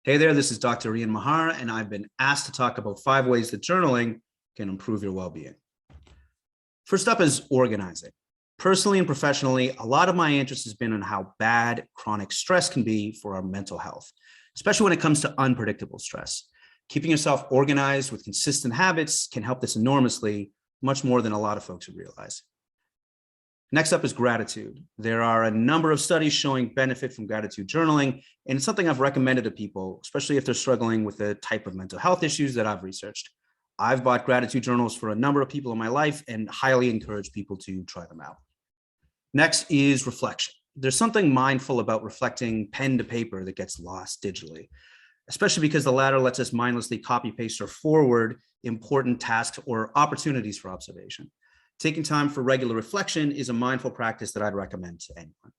Hey there, this is Dr. Ian Mahar, and I've been asked to talk about 5 ways that journaling can improve your well-being. First up is organizing. Personally and professionally, a lot of my interest has been on how bad chronic stress can be for our mental health, especially when it comes to unpredictable stress. Keeping yourself organized with consistent habits can help this enormously, much more than a lot of folks would realize. Next up is gratitude. There are a number of studies showing benefit from gratitude journaling, and it's something I've recommended to people, especially if they're struggling with the type of mental health issues that I've researched. I've bought gratitude journals for a number of people in my life and highly encourage people to try them out. Next is reflection. There's something mindful about reflecting pen to paper that gets lost digitally, especially because the latter lets us mindlessly copy paste or forward important tasks or opportunities for observation. Taking time for regular reflection is a mindful practice that I'd recommend to anyone.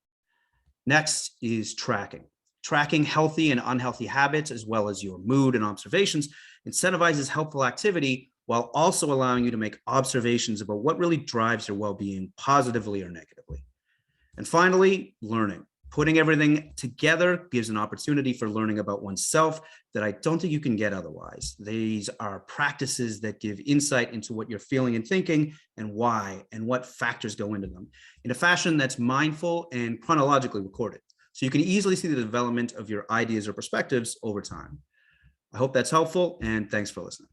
Next is tracking. Tracking healthy and unhealthy habits, as well as your mood and observations, incentivizes helpful activity while also allowing you to make observations about what really drives your well-being positively or negatively. And finally, learning. Putting everything together gives an opportunity for learning about oneself that I don't think you can get otherwise. These are practices that give insight into what you're feeling and thinking and why and what factors go into them in a fashion that's mindful and chronologically recorded. So you can easily see the development of your ideas or perspectives over time. I hope that's helpful, and thanks for listening.